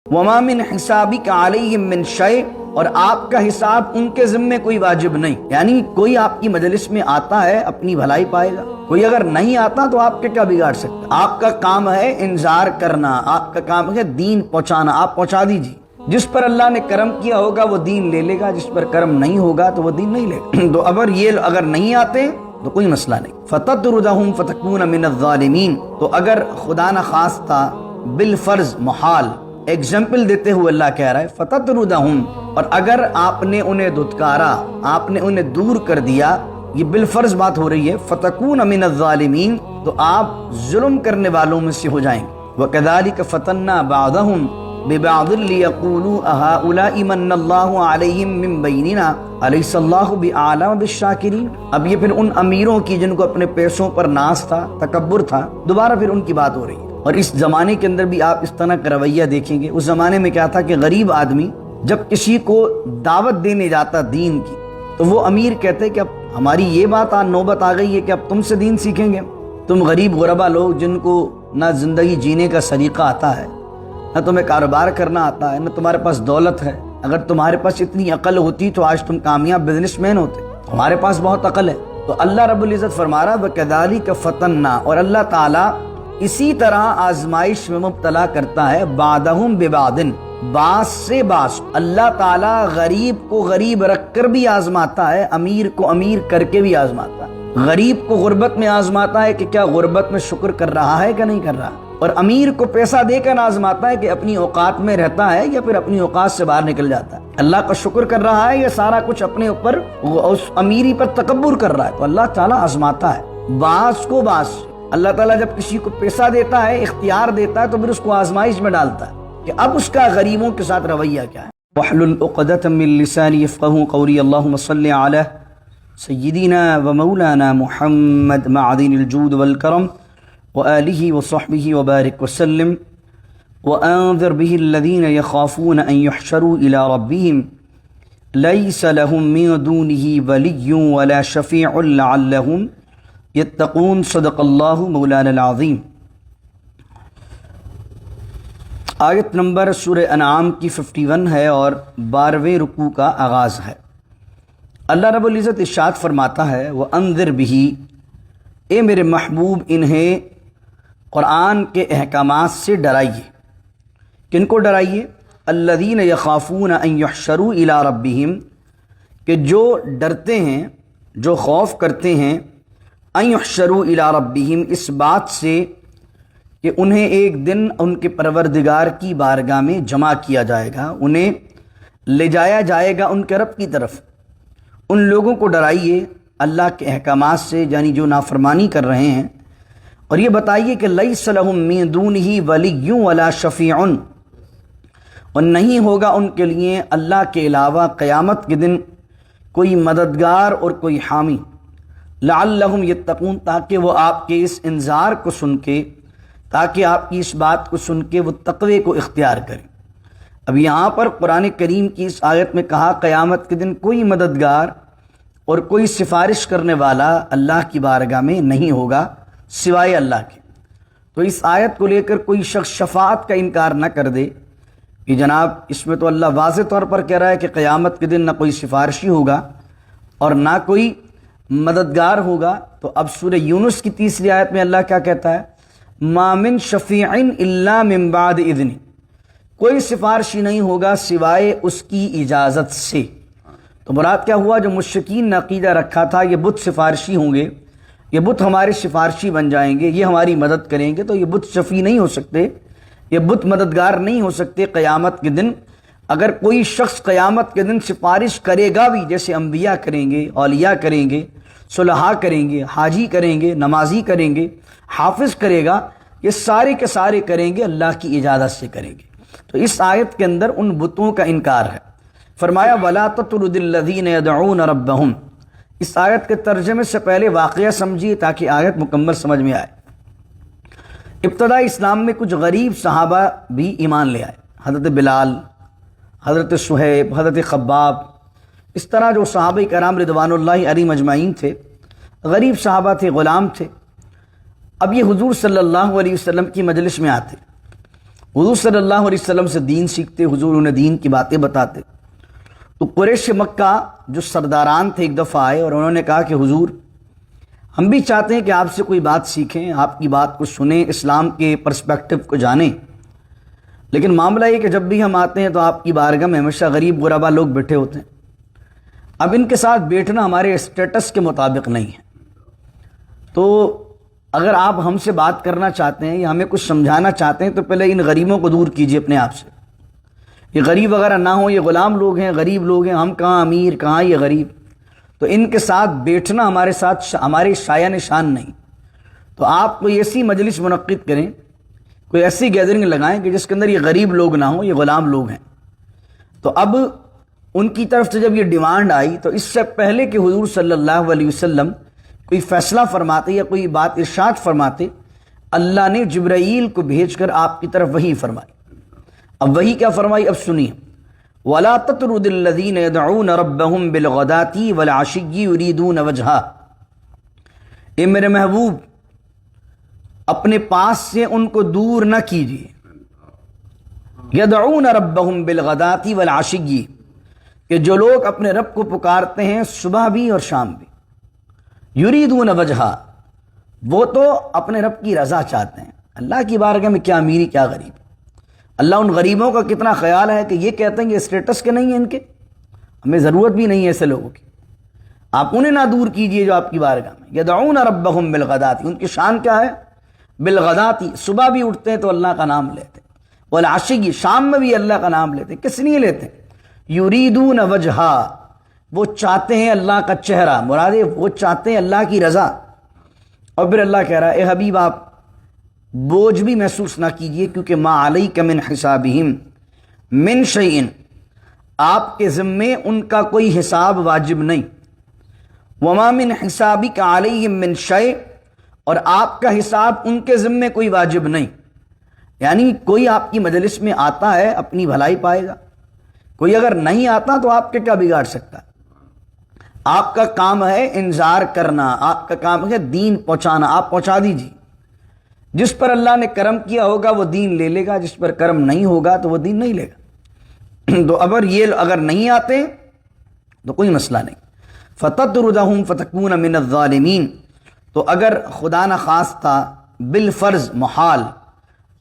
وما من حسابک علیہم من شیء، اور آپ کا حساب ان کے ذمے کوئی واجب نہیں. یعنی کوئی آپ کی مجلس میں آتا ہے اپنی بھلائی پائے گا، کوئی اگر نہیں آتا تو آپ کے کیا بگاڑ سکتا. آپ کا کام ہے انذار کرنا، آپ کا کام ہے دین پہنچانا، آپ پہنچا دیجیے. جس پر اللہ نے کرم کیا ہوگا وہ دین لے لے گا، جس پر کرم نہیں ہوگا تو وہ دین نہیں لے گا. تو اگر نہیں آتے تو کوئی مسئلہ نہیں. فَتَطْرُدَهُمْ فَتَكُونَ مِنَ الظَّالِمِينَ، تو اگر خدا نخواستہ بالفرض محال ایگزامپل دیتے ہوئے اللہ کہہ رہا ہے فَتَطْرُدَهُمْ، اور اگر آپ نے انہیں دھتکارا، آپ نے انہیں دور کر دیا، یہ بالفرض بات ہو رہی ہے. فَتَكُونَ مِنَ الظَّالِمِينَ، تو آپ ظلم کرنے والوں میں سے ہو جائیں گے. وَكَذَلِكَ فَتَنَّا بَعْضَهُمْ بِبَعْضٍ لِيَقُولُوا أَهَٰؤُلَاءِ مَنَّ اللَّهُ عَلَيْهِم مِّن بَيْنِنَا أَلَيْسَ اللَّهُ بِأَعْلَمَ بِالشَّاكِرِينَ. اب یہ پھر ان امیروں کی جن کو اپنے پیسوں پر ناز تھا، تکبر تھا، دوبارہ پھر ان کی بات ہو رہی ہے. اور اس زمانے کے اندر بھی آپ اس طرح کا رویہ دیکھیں گے. اس زمانے میں کیا تھا کہ غریب آدمی جب کسی کو دعوت دینے جاتا دین کی تو وہ امیر کہتے کہ اب ہماری یہ نوبت آ گئی ہے کہ اب تم سے دین سیکھیں گے. تم غریب غربا لوگ جن کو نہ زندگی جینے کا سلیقہ آتا ہے، نہ تمہیں کاروبار کرنا آتا ہے، نہ تمہارے پاس دولت ہے. اگر تمہارے پاس اتنی عقل ہوتی تو آج تم کامیاب بزنس مین ہوتے. ہمارے پاس بہت عقل ہے. تو اللہ رب العزت فرما رہا وَكَذَلِكَ فَتَنَّا، اور اللہ تعالیٰ اسی طرح آزمائش میں مبتلا کرتا ہے بعضہم ببعض، بعض سے بعض. اللہ تعالیٰ غریب کو غریب رکھ کر بھی آزماتا ہے، امیر کو امیر کر کے بھی آزماتا ہے. غریب کو غربت میں آزماتا ہے کہ کیا غربت میں شکر کر رہا ہے کہ نہیں کر رہا، اور امیر کو پیسہ دے کر آزماتا ہے کہ اپنی اوقات میں رہتا ہے یا پھر اپنی اوقات سے باہر نکل جاتا ہے. اللہ کا شکر کر رہا ہے یا سارا کچھ اپنے اوپر اس امیری پر تکبر کر رہا ہے. تو اللہ تعالیٰ آزماتا ہے بعض کو بعض. اللہ تعالیٰ جب کسی کو پیسہ دیتا ہے، اختیار دیتا ہے، تو پھر اس کو آزمائش میں ڈالتا ہے کہ اب اس کا غریبوں کے ساتھ رویہ کیا ہے. وَاحْلُلْ عُقْدَةً مِّن لِّسَانِي يَفْقَهُوا قَوْلِي. اللهم صل على سيدنا ومولانا محمد معدن الجود والكرم وآله وصحبه وبارك وسلم. وأنذر به الذين يخافون أن يحشروا إلى ربهم ليس لهم من دونه ولي ولا شفيع لعلهم يتقون. صدق اللہ مولانا العظیم. آیت نمبر سورہ انعام کی 51 ہے اور 12ویں رکوع کا آغاز ہے. اللہ رب العزت ارشاد فرماتا ہے وَأَنذِرْ بِهِ، اے میرے محبوب انہیں قرآن کے احکامات سے ڈرائیے. کن کو ڈرائیے؟ الذین یخافون ان یحشروا الی ربہم، کہ جو ڈرتے ہیں، جو خوف کرتے ہیں، ان یحشروا الی ربہم، اس بات سے کہ انہیں ایک دن ان کے پروردگار کی بارگاہ میں جمع کیا جائے گا، انہیں لے جایا جائے گا ان کے رب کی طرف. ان لوگوں کو ڈرائیے اللہ کے احکامات سے، یعنی جو نافرمانی کر رہے ہیں. اور یہ بتائیے کہ لیس لہم من دونہ ولی ولا شفیع، اور نہیں ہوگا ان کے لیے اللہ کے علاوہ قیامت کے دن کوئی مددگار اور کوئی حامی. لعلہم یتقون، تاکہ وہ آپ کے اس انذار کو سن کے، تاکہ آپ کی اس بات کو سن کے وہ تقوی کو اختیار کریں. اب یہاں پر قرآن کریم کی اس آیت میں کہا قیامت کے دن کوئی مددگار اور کوئی سفارش کرنے والا اللہ کی بارگاہ میں نہیں ہوگا سوائے اللہ کے. تو اس آیت کو لے کر کوئی شخص شفاعت کا انکار نہ کر دے کہ جناب اس میں تو اللہ واضح طور پر کہہ رہا ہے کہ قیامت کے دن نہ کوئی سفارشی ہوگا اور نہ کوئی مددگار ہوگا. تو اب سورہ یونس کی 3 آیت میں اللہ کیا کہتا ہے؟ ما من شفیع الا من بعد اذن، کوئی سفارشی نہیں ہوگا سوائے اس کی اجازت سے. تو مراد کیا ہوا؟ جو مشرکین نے عقیدہ رکھا تھا یہ بت سفارشی ہوں گے، یہ بت ہمارے سفارشی بن جائیں گے، یہ ہماری مدد کریں گے، تو یہ بت شفیع نہیں ہو سکتے، یہ بت مددگار نہیں ہو سکتے قیامت کے دن. اگر کوئی شخص قیامت کے دن سفارش کرے گا بھی، جیسے انبیاء کریں گے، اولیاء کریں گے، صلحاء کریں گے، حاجی کریں گے، نمازی کریں گے، حافظ کرے گا، یہ سارے کے سارے کریں گے اللہ کی اجازت سے کریں گے. تو اس آیت کے اندر ان بتوں کا انکار ہے. فرمایا وَلَا تَطْرُدِ الَّذِينَ يَدْعُونَ رَبَّهُمْ. اس آیت کے ترجمے سے پہلے واقعہ سمجھیے تاکہ آیت مکمل سمجھ میں آئے. ابتدائی اسلام میں کچھ غریب صحابہ بھی ایمان لے آئے، حضرت بلال، حضرت صہیب، حضرت خباب، اس طرح جو صحابہ کرام رضوان اللہ علیہم اجمعین تھے، غریب صحابہ تھے، غلام تھے. اب یہ حضور صلی اللہ علیہ وسلم کی مجلس میں آتے حضور صلی اللہ علیہ وسلم سے دین سیکھتے، حضور انہیں دین کی باتیں بتاتے. تو قریش مکہ جو سرداران تھے ایک دفعہ آئے اور انہوں نے کہا کہ حضور ہم بھی چاہتے ہیں کہ آپ سے کوئی بات سیکھیں، آپ کی بات کو سنیں، اسلام کے پرسپیکٹو کو جانیں، لیکن معاملہ یہ کہ جب بھی ہم آتے ہیں تو آپ کی بارگاہ میں ہمیشہ غریب غربا لوگ بیٹھے ہوتے ہیں. اب ان کے ساتھ بیٹھنا ہمارے اسٹیٹس کے مطابق نہیں ہے، تو اگر آپ ہم سے بات کرنا چاہتے ہیں یا ہمیں کچھ سمجھانا چاہتے ہیں تو پہلے ان غریبوں کو دور کیجیے اپنے آپ سے. یہ غریب وغیرہ نہ ہوں، یہ غلام لوگ ہیں، غریب لوگ ہیں، ہم کہاں امیر کہاں یہ غریب. تو ان کے ساتھ بیٹھنا ہمارے ساتھ ہماری شایہ نشان نہیں. تو آپ کوئی ایسی مجلس منعقد کریں، کوئی ایسی گیدرنگ لگائیں کہ جس کے اندر یہ غریب لوگ نہ ہوں، یہ غلام لوگ ہیں. تو اب ان کی طرف سے جب یہ ڈیمانڈ آئی تو اس سے پہلے کہ حضور صلی اللہ علیہ وسلم کوئی فیصلہ فرماتے یا کوئی بات ارشاد فرماتے، اللہ نے جبرائیل کو بھیج کر آپ کی طرف وحی فرمائی. اب وحی کیا فرمائی، اب سنیے. وَلَا تَطْرُدِ الَّذِينَ يَدْعُونَ رَبَّهُمْ بِالْغَدَاةِ وَالْعَشِيِّ يُرِيدُونَ وَجْهَهُ، اے میرے محبوب اپنے پاس سے ان کو دور نہ کیجیے. يَدْعُونَ رَبَّهُمْ بِالْغَدَاةِ وَالْعَشِيِّ، کہ جو لوگ اپنے رب کو پکارتے ہیں صبح بھی اور شام بھی. یریدون وجہا، وہ تو اپنے رب کی رضا چاہتے ہیں. اللہ کی بارگاہ میں کیا امیری کیا غریب. اللہ ان غریبوں کا کتنا خیال ہے کہ یہ کہتے ہیں کہ اسٹیٹس کے نہیں ہیں ان کے، ہمیں ضرورت بھی نہیں ہے ایسے لوگوں کی. آپ انہیں نہ دور کیجئے جو آپ کی بارگاہ میں. یدعون ربہم بالغداۃ، ان کی شان کیا ہے، بالغداۃ، صبح بھی اٹھتے ہیں تو اللہ کا نام لیتے ہیں، والعشی، شام میں بھی اللہ کا نام لیتے ہیں. کس لیے لیتے ہیں، یریدون وجہا، وہ چاہتے ہیں اللہ کا چہرہ، مراد وہ چاہتے ہیں اللہ کی رضا. اور پھر اللہ کہہ رہا ہے اے حبیب آپ بوجھ بھی محسوس نہ کیجئے، کیونکہ ما علیک من حسابہم من شیء، آپ کے ذمے ان کا کوئی حساب واجب نہیں. وما من حسابک علیہم من شیء، اور آپ کا حساب ان کے ذمے کوئی واجب نہیں. یعنی کوئی آپ کی مجلس میں آتا ہے اپنی بھلائی پائے گا، کوئی اگر نہیں آتا تو آپ کے کیا بگاڑ سکتا ہے. آپ کا کام ہے انذار کرنا، آپ کا کام ہے دین پہنچانا، آپ پہنچا دیجیے. جس پر اللہ نے کرم کیا ہوگا وہ دین لے لے گا، جس پر کرم نہیں ہوگا تو وہ دین نہیں لے گا. تو اگر نہیں آتے تو کوئی مسئلہ نہیں. فتطردہم فتکون من الظالمین، تو اگر خدا نہ خواستہ بالفرض محال،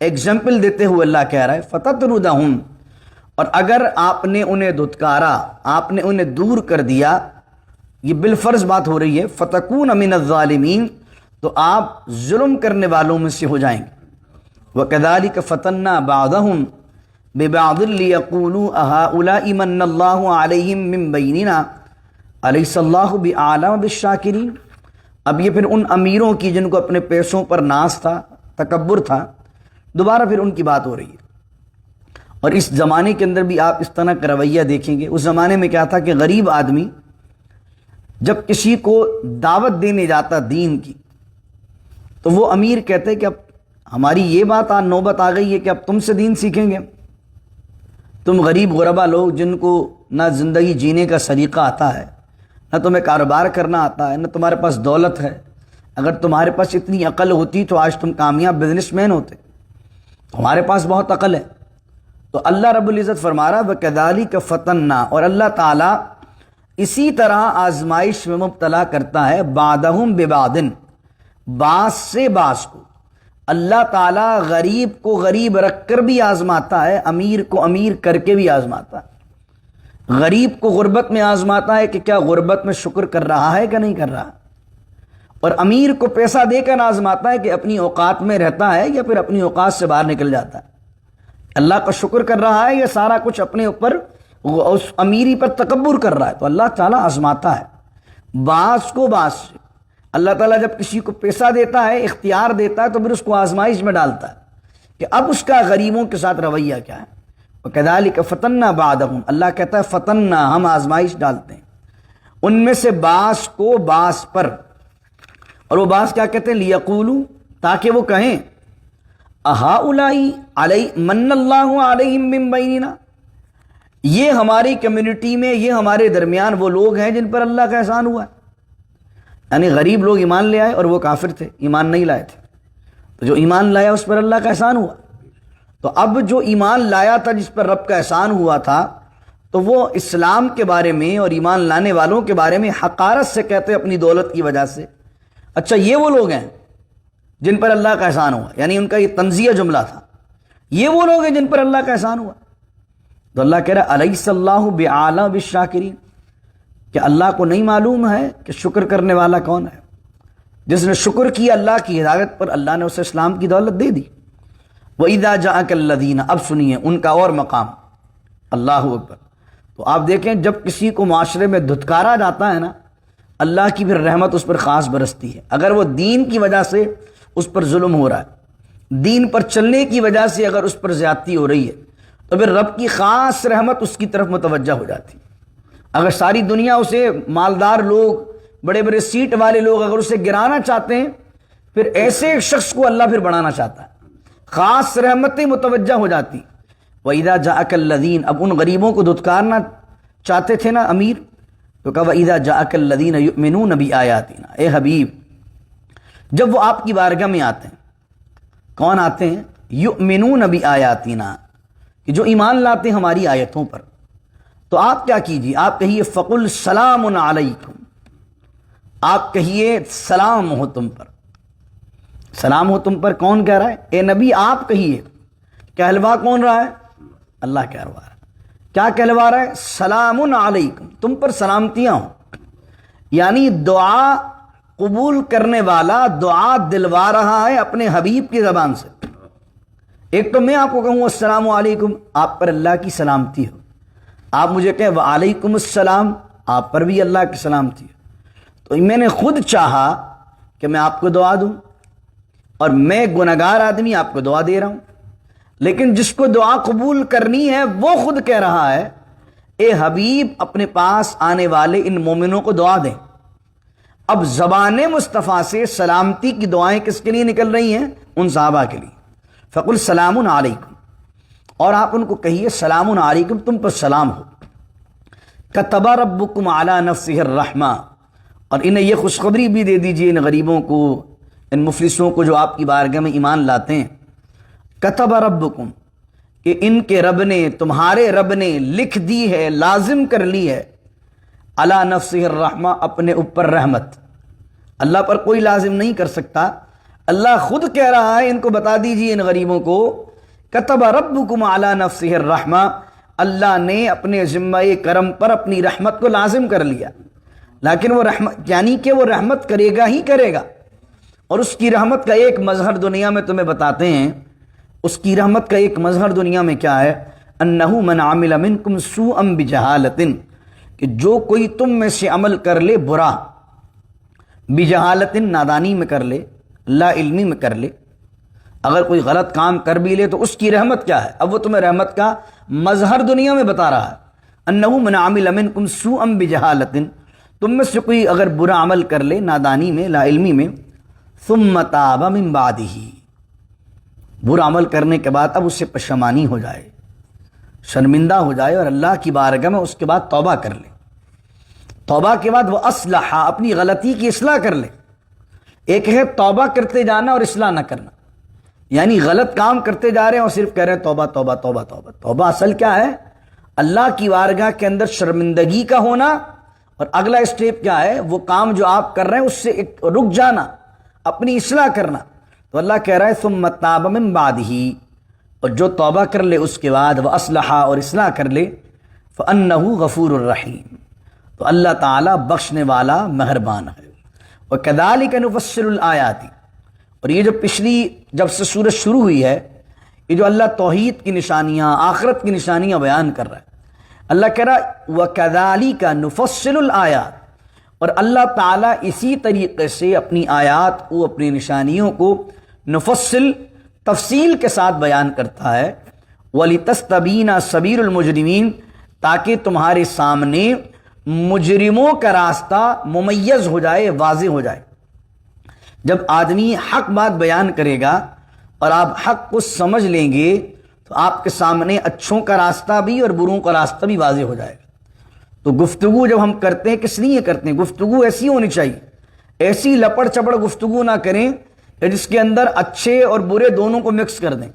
ایگزامپل دیتے ہوئے اللہ کہہ رہا ہے فتطردہم، اور اگر آپ نے انہیں دھتکارا، آپ نے انہیں دور کر دیا، یہ بالفرض بات ہو رہی ہے، فتکون من الظالمین، تو آپ ظلم کرنے والوں میں سے ہو جائیں گے. وَكَذَلِكَ فَتَنَّا بَعْضَهُمْ بِبَعْضٍ لِيَقُولُوا أَهَٰؤُلَاءِ مَنَّ اللَّهُ عَلَيْهِمْ مِن بَيْنِنَا أَلَيْسَ اللَّهُ بِأَعْلَمَ بِالشَّاكِرِينَ. اب یہ پھر ان امیروں کی جن کو اپنے پیسوں پر ناز تھا، تکبر تھا، دوبارہ پھر ان کی بات ہو رہی ہے. اور اس زمانے کے اندر بھی آپ اس طرح کا رویہ دیکھیں گے. اس زمانے میں کیا تھا کہ غریب آدمی جب کسی کو دعوت دینے جاتا دین کی تو وہ امیر کہتے کہ اب ہماری یہ بات نوبت آ گئی ہے کہ اب تم سے دین سیکھیں گے. تم غریب غربا لوگ جن کو نہ زندگی جینے کا سلیقہ آتا ہے، نہ تمہیں کاروبار کرنا آتا ہے، نہ تمہارے پاس دولت ہے. اگر تمہارے پاس اتنی عقل ہوتی تو آج تم کامیاب بزنس مین ہوتے. تمہارے پاس بہت عقل ہے. تو اللہ رب العزت فرما رہا وَكَذَلِكَ فَتَنَّا، اور اللہ تعالیٰ اسی طرح آزمائش میں مبتلا کرتا ہے بعضہم ببعض، بعض سے بعض کو. اللہ تعالیٰ غریب کو غریب رکھ کر بھی آزماتا ہے، امیر کو امیر کر کے بھی آزماتا ہے. غریب کو غربت میں آزماتا ہے کہ کیا غربت میں شکر کر رہا ہے کہ نہیں کر رہا، اور امیر کو پیسہ دے کر آزماتا ہے کہ اپنی اوقات میں رہتا ہے یا پھر اپنی اوقات سے باہر نکل جاتا ہے. اللہ کا شکر کر رہا ہے یا سارا کچھ اپنے اوپر اس امیری پر تکبر کر رہا ہے. تو اللہ تعالیٰ آزماتا ہے بعض کو بعض سے. اللہ تعالیٰ جب کسی کو پیسہ دیتا ہے، اختیار دیتا ہے، تو پھر اس کو آزمائش میں ڈالتا ہے کہ اب اس کا غریبوں کے ساتھ رویہ کیا ہے. وَكَذَلِكَ فَتَنَّا بَعْضَهُمْ، اللہ کہتا ہے فتنہ، ہم آزمائش ڈالتے ہیں ان میں سے بعض کو بعض پر. اور وہ بعض کیا کہتے ہیں، لِيَقُولُوا، تاکہ وہ کہیں أَهَٰؤُلَاءِ مَنَّ اللَّهُ عَلَيْهِمْ مِن بَيْنِنَا، یہ ہماری کمیونٹی میں، یہ ہمارے درمیان وہ لوگ ہیں جن پر اللہ کا احسان ہوا ہے. یعنی غریب لوگ ایمان لے آئے اور وہ کافر تھے، ایمان نہیں لائے تھے. تو جو ایمان لایا اس پر اللہ کا احسان ہوا. تو اب جو ایمان لایا تھا، جس پر رب کا احسان ہوا تھا، تو وہ اسلام کے بارے میں اور ایمان لانے والوں کے بارے میں حقارت سے کہتے اپنی دولت کی وجہ سے، اچھا یہ وہ لوگ ہیں جن پر اللہ کا احسان ہوا، یعنی ان کا یہ تنزیہ جملہ تھا، یہ وہ لوگ ہیں جن پر اللہ کا احسان ہوا۔ تو اللہ کہہ رہا الیس اللہ بِأَعْلَمَ بِالشَّاکِرِینَ، کہ اللہ کو نہیں معلوم ہے کہ شکر کرنے والا کون ہے؟ جس نے شکر کیا اللہ کی ہدایت پر، اللہ نے اسے اسلام کی دولت دے دی۔ وَإِذَا جَاءَكَ الَّذِينَ، اب سنیے ان کا اور مقام، اللہ اکبر۔ تو آپ دیکھیں جب کسی کو معاشرے میں دھتکارا جاتا ہے نا، اللہ کی پھر رحمت اس پر خاص برستی ہے۔ اگر وہ دین کی وجہ سے اس پر ظلم ہو رہا ہے، دین پر چلنے کی وجہ سے اگر اس پر زیادتی ہو رہی ہے، تو پھر رب کی خاص رحمت اس کی طرف متوجہ ہو جاتی۔ اگر ساری دنیا اسے، مالدار لوگ، بڑے بڑے سیٹ والے لوگ اگر اسے گرانا چاہتے ہیں، پھر ایسے ایک شخص کو اللہ پھر بڑھانا چاہتا ہے، خاص رحمتیں متوجہ ہو جاتی۔ وَإِذَا جَاءَكَ الَّذِينَ، اب ان غریبوں کو دھتکارنا چاہتے تھے نا امیر، تو کہا وَإِذَا جَاءَكَ الَّذِينَ يُؤْمِنُونَ بِآيَاتِنَا، اے حبیب جب وہ آپ کی بارگاہ میں آتے ہیں، کون آتے ہیں؟ یؤمنون بآیاتنا، کہ جو ایمان لاتے ہیں ہماری آیتوں پر، تو آپ کیا کیجیے، آپ کہیے فقل سلام علیکم، آپ کہیے سلام ہو تم پر، سلام ہو تم پر۔ کون کہہ رہا ہے؟ اے نبی آپ کہیے۔ کہلوا کون رہا ہے؟ اللہ کہلوا رہا ہے۔ کیا کہلوا رہا ہے؟ سلام علیکم، تم پر سلامتیاں ہوں، یعنی دعا قبول کرنے والا دعا دلوا رہا ہے اپنے حبیب کی زبان سے۔ ایک تو میں آپ کو کہوں السلام علیکم، آپ پر اللہ کی سلامتی ہو، آپ مجھے کہیں وعلیکم السلام، آپ پر بھی اللہ کی سلامتی ہو۔ تو میں نے خود چاہا کہ میں آپ کو دعا دوں، اور میں گنہگار آدمی آپ کو دعا دے رہا ہوں، لیکن جس کو دعا قبول کرنی ہے وہ خود کہہ رہا ہے اے حبیب اپنے پاس آنے والے ان مومنوں کو دعا دیں۔ اب زبان مصطفیٰ سے سلامتی کی دعائیں کس کے لیے نکل رہی ہیں؟ ان صحابہ کے لیے۔ فقل سلام علیکم، اور آپ ان کو کہیے سلام علیکم، تم پر سلام ہو۔ کتب ربکم علی نفسہ الرحمہ، اور انہیں یہ خوشخبری بھی دے دیجئے ان غریبوں کو، ان مفلسوں کو جو آپ کی بارگاہ میں ایمان لاتے ہیں، کتب ربکم، کہ ان کے رب نے، تمہارے رب نے لکھ دی ہے، لازم کر لی ہے، علی نفسہ الرحمہ، اپنے اوپر رحمت۔ اللہ پر کوئی لازم نہیں کر سکتا، اللہ خود کہہ رہا ہے، ان کو بتا دیجئے ان غریبوں کو، کتب ربکم علی نفسہ الرحمہ، اللہ نے اپنے ذمہ کرم پر اپنی رحمت کو لازم کر لیا، لیکن وہ رحمت، یعنی کہ وہ رحمت کرے گا ہی کرے گا۔ اور اس کی رحمت کا ایک مظہر دنیا میں تمہیں بتاتے ہیں، اس کی رحمت کا ایک مظہر دنیا میں کیا ہے؟ انہ من عمل منکم سوءا بجہالۃ، کہ جو کوئی تم میں سے عمل کر لے برا، بجہالۃ، نادانی میں کر لے، لا علمی میں کر لے، اگر کوئی غلط کام کر بھی لے تو اس کی رحمت کیا ہے؟ اب وہ تمہیں رحمت کا مظہر دنیا میں بتا رہا ہے۔ انہ من عمل منکم سوءا بجہالۃ، تم میں سے کوئی اگر برا عمل کر لے نادانی میں، لا علمی میں، ثم تاب من بعدہ، برا عمل کرنے کے بعد اب اس سے پشیمانی ہو جائے، شرمندہ ہو جائے، اور اللہ کی بارگاہ میں اس کے بعد توبہ کر لے، توبہ کے بعد وہ اصلح، اپنی غلطی کی اصلاح کر لے۔ ایک ہے توبہ کرتے جانا اور اصلاح نہ کرنا، یعنی غلط کام کرتے جا رہے ہیں اور صرف کہہ رہے ہیں توبہ توبہ توبہ توبہ۔ توبہ اصل کیا ہے؟ اللہ کی بارگاہ کے اندر شرمندگی کا ہونا، اور اگلا اسٹیپ کیا ہے؟ وہ کام جو آپ کر رہے ہیں اس سے رک جانا، اپنی اصلاح کرنا۔ تو اللہ کہہ رہا ہے ثم تاب من بعدہ، اور جو توبہ کر لے اس کے بعد وہ اصلح، اور اصلاح کر لے، فانہ غفور الرحیم، تو اللہ تعالیٰ بخشنے والا مہربان ہے۔ وَكَذَلِكَ نُفَصِّلُ الْآيَاتِ، اور یہ جو پچھلی جب سے سورج شروع ہوئی ہے، یہ جو اللہ توحید کی نشانیاں، آخرت کی نشانیاں بیان کر رہا ہے، اللہ کہہ رہا ہے وَكَذَلِكَ نُفَصِّلُ الْآيَاتِ، اور اللہ تعالیٰ اسی طریقے سے اپنی آیات کو، اپنی نشانیوں کو نفصل، تفصیل کے ساتھ بیان کرتا ہے، وَلِتَسْتَبِينَ سَبِيلُ الْمُجْرِمِينَ، تاکہ تمہارے سامنے مجرموں کا راستہ ممیز ہو جائے، واضح ہو جائے۔ جب آدمی حق بات بیان کرے گا اور آپ حق کو سمجھ لیں گے تو آپ کے سامنے اچھوں کا راستہ بھی اور بروں کا راستہ بھی واضح ہو جائے گا۔ تو گفتگو جب ہم کرتے ہیں کس لیے کرتے ہیں؟ گفتگو ایسی ہونی چاہیے، ایسی لپڑ چپڑ گفتگو نہ کریں کہ جس کے اندر اچھے اور برے دونوں کو مکس کر دیں،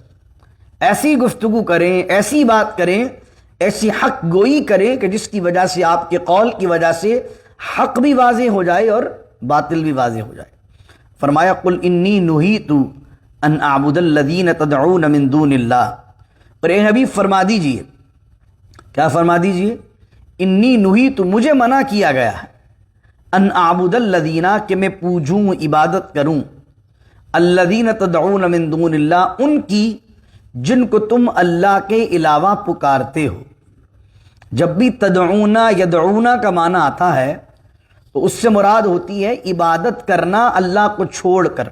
ایسی گفتگو کریں، ایسی بات کریں، ایسی حق گوئی کریں کہ جس کی وجہ سے آپ کے قول کی وجہ سے حق بھی واضح ہو جائے اور باطل بھی واضح ہو جائے۔ فرمایا قل انی نہیت ان اعبد الذین تدعون من دون اللہ، اور اے نبی فرما دیجئے، کیا فرما دیجئے؟ انی نہیت، مجھے منع کیا گیا ہے، ان اعبد الذین، کہ میں پوجوں، عبادت کروں، الذین تدعون من دون اللہ، ان کی جن کو تم اللہ کے علاوہ پکارتے ہو۔ جب بھی تدعونا یدعونا کا معنی آتا ہے تو اس سے مراد ہوتی ہے عبادت کرنا اللہ کو چھوڑ کر۔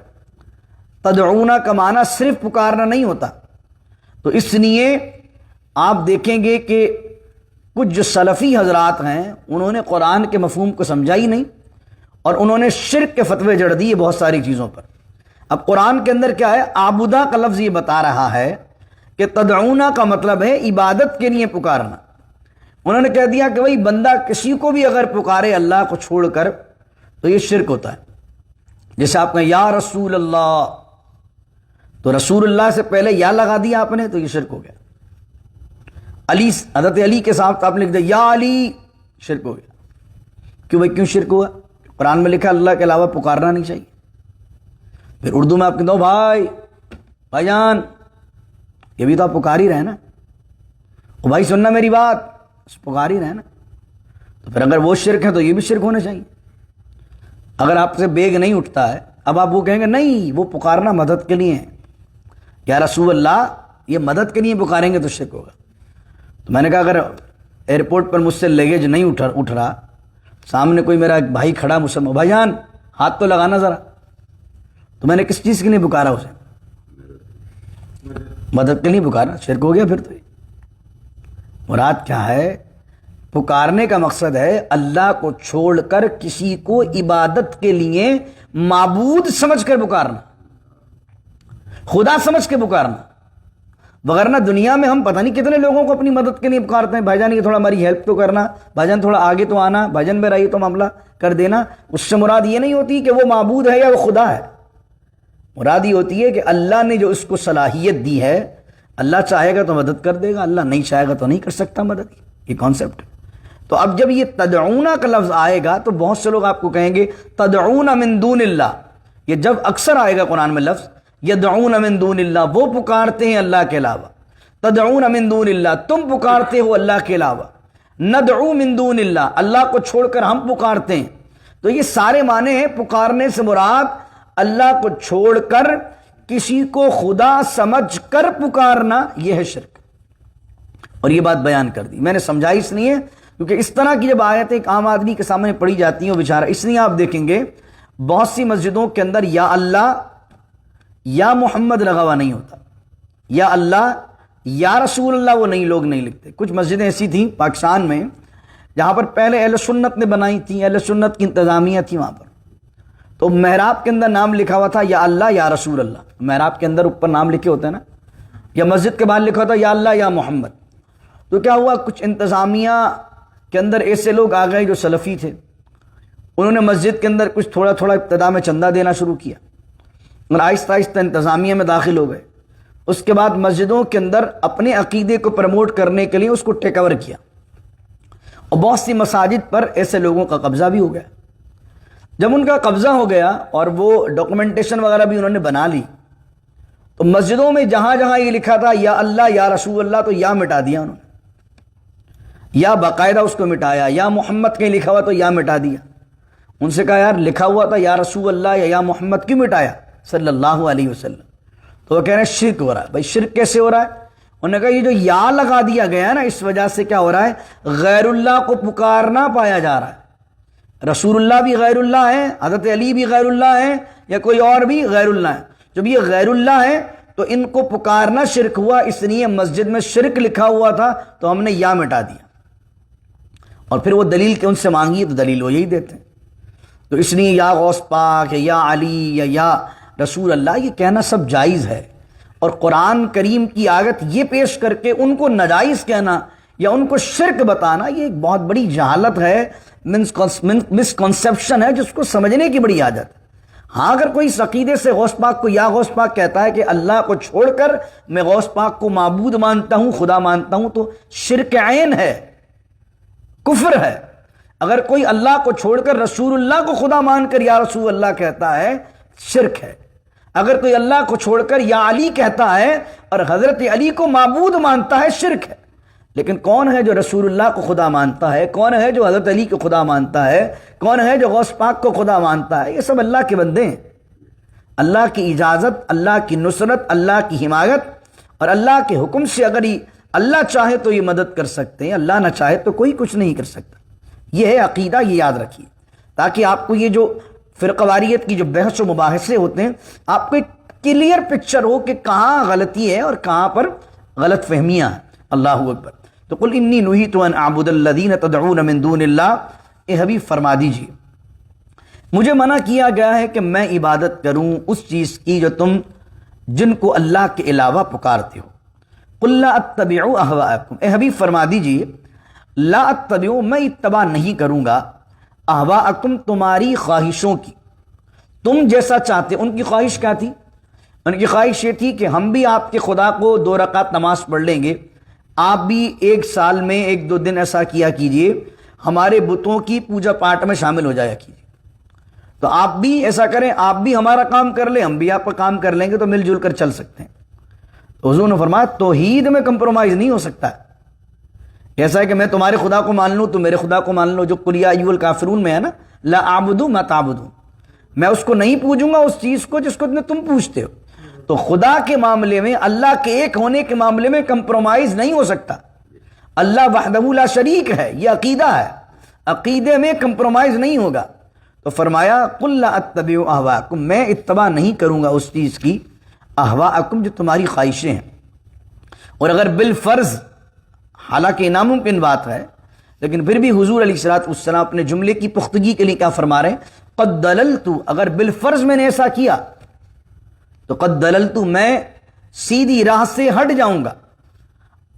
تدعونا کا معنی صرف پکارنا نہیں ہوتا، تو اس لیے آپ دیکھیں گے کہ کچھ جو سلفی حضرات ہیں انہوں نے قرآن کے مفہوم کو سمجھا ہی نہیں، اور انہوں نے شرک کے فتوے جڑ دیے بہت ساری چیزوں پر۔ اب قرآن کے اندر کیا ہے؟ آبودہ کا لفظ یہ بتا رہا ہے کہ تدعونا کا مطلب ہے عبادت کے لیے پکارنا۔ انہوں نے کہہ دیا کہ بھئی بندہ کسی کو بھی اگر پکارے اللہ کو چھوڑ کر تو یہ شرک ہوتا ہے۔ جیسے آپ کہیں یا رسول اللہ، تو رسول اللہ سے پہلے یا لگا دیا آپ نے تو یہ شرک ہو گیا۔ علی، حضرت علی کے ساتھ آپ نے لکھ دیا یا علی، شرک ہو گیا۔ کیوں بھائی، کیوں شرک ہوا؟ قرآن میں لکھا اللہ کے علاوہ پکارنا نہیں چاہیے۔ پھر اردو میں آپ کہتے ہو بھائی جان، یہ بھی تو آپ پکار ہی رہے نا، او بھائی سننا میری بات، پکار ہی رہے نا۔ تو پھر اگر وہ شرک ہے تو یہ بھی شرک ہونا چاہیے۔ اگر آپ سے بیگ نہیں اٹھتا ہے، اب آپ وہ کہیں گے نہیں وہ پکارنا مدد کے لیے ہے، یا رسول اللہ، یہ مدد کے لیے پکاریں گے تو شرک ہوگا۔ تو میں نے کہا اگر ایئرپورٹ پر مجھ سے لگیج نہیں اٹھ رہا، سامنے کوئی میرا بھائی کھڑا مسلمان، بھائی جان ہاتھ تو لگانا ذرا، تو میں نے کس چیز کے لیے پکارا اسے؟ مدد کے لیے پکارا، شرک ہو گیا پھر تو۔ مراد کیا ہے؟ پکارنے کا مقصد ہے اللہ کو چھوڑ کر کسی کو عبادت کے لیے معبود سمجھ کر پکارنا، خدا سمجھ کے پکارنا۔ وغیرہ دنیا میں ہم پتہ نہیں کتنے لوگوں کو اپنی مدد کے لیے پکارتے ہیں، بھائی جان یہ تھوڑا ہماری ہیلپ تو کرنا، بھائی جان تھوڑا آگے تو آنا، بھائی جان میرا یہ تو معاملہ کر دینا۔ اس سے مراد یہ نہیں ہوتی کہ وہ معبود ہے یا وہ خدا ہے، مراد یہ ہوتی ہے کہ اللہ نے جو اس کو صلاحیت دی ہے، اللہ چاہے گا تو مدد کر دے گا، اللہ نہیں چاہے گا تو نہیں کر سکتا مدد۔ یہ کانسیپٹ۔ تو اب جب یہ تدعونا کا لفظ آئے گا تو بہت سے لوگ آپ کو کہیں گے تدعون من دون اللہ، یہ جب اکثر آئے گا قرآن میں لفظ یدعون من دون اللہ، وہ پکارتے ہیں اللہ کے علاوہ، تدعون من دون اللہ، تم پکارتے ہو اللہ کے علاوہ، ندعو من دون اللہ، اللہ کو چھوڑ کر ہم پکارتے ہیں۔ تو یہ سارے معنی ہیں، پکارنے سے مراد اللہ کو چھوڑ کر کسی کو خدا سمجھ کر پکارنا، یہ ہے شرک۔ اور یہ بات بیان کر دی میں نے، سمجھائی اس لیے کیونکہ اس طرح کی جب آیتیں ایک عام آدمی کے سامنے پڑھی جاتی ہیں وہ بیچارہ، اس لیے آپ دیکھیں گے بہت سی مسجدوں کے اندر یا اللہ یا محمد لگا ہوا نہیں ہوتا، یا اللہ یا رسول اللہ وہ نہیں، لوگ نہیں لکھتے۔ کچھ مسجدیں ایسی تھیں پاکستان میں جہاں پر پہلے اہل سنت نے بنائی تھیں، اہل سنت کی انتظامیہ تھی، وہاں پر تو محراب کے اندر نام لکھا ہوا تھا یا اللہ یا رسول اللہ، محراب کے اندر اوپر نام لکھے ہوتے ہیں نا، یا مسجد کے باہر لکھا ہوتا یا اللہ یا محمد۔ تو کیا ہوا، کچھ انتظامیہ کے اندر ایسے لوگ آ گئے جو سلفی تھے، انہوں نے مسجد کے اندر کچھ تھوڑا تھوڑا ابتدا میں چندہ دینا شروع کیا اور آہستہ آہستہ انتظامیہ میں داخل ہو گئے۔ اس کے بعد مسجدوں کے اندر اپنے عقیدے کو پروموٹ کرنے کے لیے اس کو ٹیک اوور کیا، اور بہت سی مساجد پر ایسے لوگوں کا قبضہ بھی ہو گیا۔ جب ان کا قبضہ ہو گیا اور وہ ڈاکومنٹیشن وغیرہ بھی انہوں نے بنا لی، تو مسجدوں میں جہاں جہاں یہ لکھا تھا یا اللہ یا رسول اللہ تو یا مٹا دیا انہوں نے، یا باقاعدہ اس کو مٹایا، یا محمد کہیں لکھا ہوا تو یا مٹا دیا۔ ان سے کہا یار لکھا ہوا تھا یا رسول اللہ یا محمد کیوں مٹایا صلی اللہ علیہ وسلم؟ تو وہ کہہ رہے ہیں شرک ہو رہا ہے۔ بھائی شرک کیسے ہو رہا ہے؟ انہوں نے کہا یہ جو یا لگا دیا گیا ہے نا، اس وجہ سے کیا ہو رہا ہے، غیر اللہ کو پکارنا پایا جا رہا ہے۔ رسول اللہ بھی غیر اللہ ہے، حضرت علی بھی غیر اللہ ہے، یا کوئی اور بھی غیر اللہ ہے۔ جب یہ غیر اللہ ہے تو ان کو پکارنا شرک ہوا، اس لیے مسجد میں شرک لکھا ہوا تھا تو ہم نے یا مٹا دیا، اور پھر وہ دلیل کہ ان سے مانگی تو دلیل وہ یہی دیتے ہیں۔ تو اس لیے یا غوث پاک یا علی یا رسول اللہ یہ کہنا سب جائز ہے، اور قرآن کریم کی آیت یہ پیش کر کے ان کو ناجائز کہنا یا ان کو شرک بتانا، یہ ایک بہت بڑی جہالت ہے، مس کنسیپشن ہے، جس کو سمجھنے کی بڑی عادت ہے۔ ہاں اگر کوئی اس عقیدے سے غوث پاک کو یا غوث پاک کہتا ہے کہ اللہ کو چھوڑ کر میں غوث پاک کو معبود مانتا ہوں، خدا مانتا ہوں، تو شرک عین ہے، کفر ہے۔ اگر کوئی اللہ کو چھوڑ کر رسول اللہ کو خدا مان کر یا رسول اللہ کہتا ہے، شرک ہے۔ اگر کوئی اللہ کو چھوڑ کر یا علی کہتا ہے اور حضرت علی کو معبود مانتا ہے، شرک ہے۔ لیکن کون ہے جو رسول اللہ کو خدا مانتا ہے؟ کون ہے جو حضرت علی کو خدا مانتا ہے؟ کون ہے جو غوث پاک کو خدا مانتا ہے؟ یہ سب اللہ کے بندے ہیں۔ اللہ کی اجازت، اللہ کی نصرت، اللہ کی حمایت اور اللہ کے حکم سے اگر اللہ چاہے تو یہ مدد کر سکتے ہیں، اللہ نہ چاہے تو کوئی کچھ نہیں کر سکتا۔ یہ ہے عقیدہ، یہ یاد رکھیے، تاکہ آپ کو یہ جو فرقہ واریت کی جو بحث و مباحثے ہوتے ہیں، آپ کو ایک کلیئر پکچر ہو کہ کہاں غلطی ہے اور کہاں پر غلط فہمیاں ہیں۔ اللہ اکبر۔ تو قل انی نہیت ان اعبد الذین تدعون من دون اللہ، اے حبیب فرما دیجیے مجھے منع کیا گیا ہے کہ میں عبادت کروں اس چیز کی جو تم جن کو اللہ کے علاوہ پکارتے ہو۔ قل لا اتبع اہواءکم، اے حبیب فرما دیجیے لا اتبع، میں اتباع نہیں کروں گا، اہواءکم، تمہاری خواہشوں کی، تم جیسا چاہتے۔ ان کی خواہش کیا تھی؟ ان کی خواہش یہ تھی کہ ہم بھی آپ کے خدا کو 2 رکعت نماز پڑھ لیں گے، آپ بھی 1 سال میں 1-2 دن ایسا کیا کیجئے، ہمارے بتوں کی پوجا پاٹ میں شامل ہو جایا کیجئے، تو آپ بھی ایسا کریں، آپ بھی ہمارا کام کر لیں، ہم بھی آپ کا کام کر لیں گے، تو مل جل کر چل سکتے ہیں۔ تو حضور نے فرمایا توحید میں کمپرومائز نہیں ہو سکتا ہے۔ ایسا ہے کہ میں تمہارے خدا کو مان لوں تو میرے خدا کو مان لو، جو قل یا ایھا الکافرون میں ہے نا، لا اعبد ما تعبدون، میں اس کو نہیں پوجوں گا اس چیز کو جس کو تم پوجتے ہو۔ تو خدا کے معاملے میں، اللہ کے ایک ہونے کے معاملے میں کمپرومائز نہیں ہو سکتا۔ اللہ وحدہ لا شریک ہے، یہ عقیدہ ہے، عقیدے میں کمپرومائز نہیں ہوگا۔ تو فرمایا قل لا اتبع اہواءکم، میں اتباع نہیں کروں گا اس چیز کی، اہواءکم، جو تمہاری خواہشیں ہیں۔ اور اگر بالفرض، حالانکہ ناممکن بات ہے، لیکن پھر بھی حضور علیہ السلام اپنے جملے کی پختگی کے لیے کیا فرما رہے ہیں؟ قد دللت، اگر بالفرض میں نے ایسا کیا تو قد دللت، میں سیدھی راہ سے ہٹ جاؤں گا،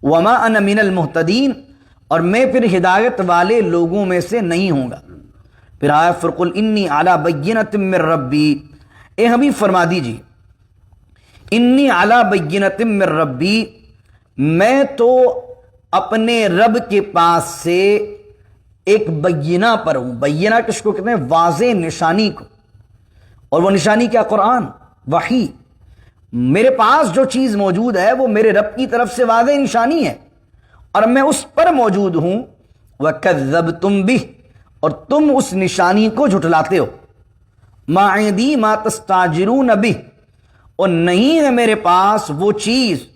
وما انا من المہتدین، اور میں پھر ہدایت والے لوگوں میں سے نہیں ہوں گا۔ پھر آیا فرقل انی علی بینۃ من ربی، اے حبیب فرما دیجیے انی علی بینۃ من ربی، میں تو اپنے رب کے پاس سے ایک بینہ پر ہوں۔ بینہ کس کو کہتے ہیں؟ واضح نشانی کو، اور وہ نشانی کیا؟ قرآن، وحی۔ میرے پاس جو چیز موجود ہے وہ میرے رب کی طرف سے واضح نشانی ہے، اور میں اس پر موجود ہوں۔ وَكَذَّبْتُمْ بِهِ، اور تم اس نشانی کو جھٹلاتے ہو۔ مَا عِندِي مَا تَسْتَعْجِلُونَ بِهِ، اور نہیں ہے میرے پاس وہ چیز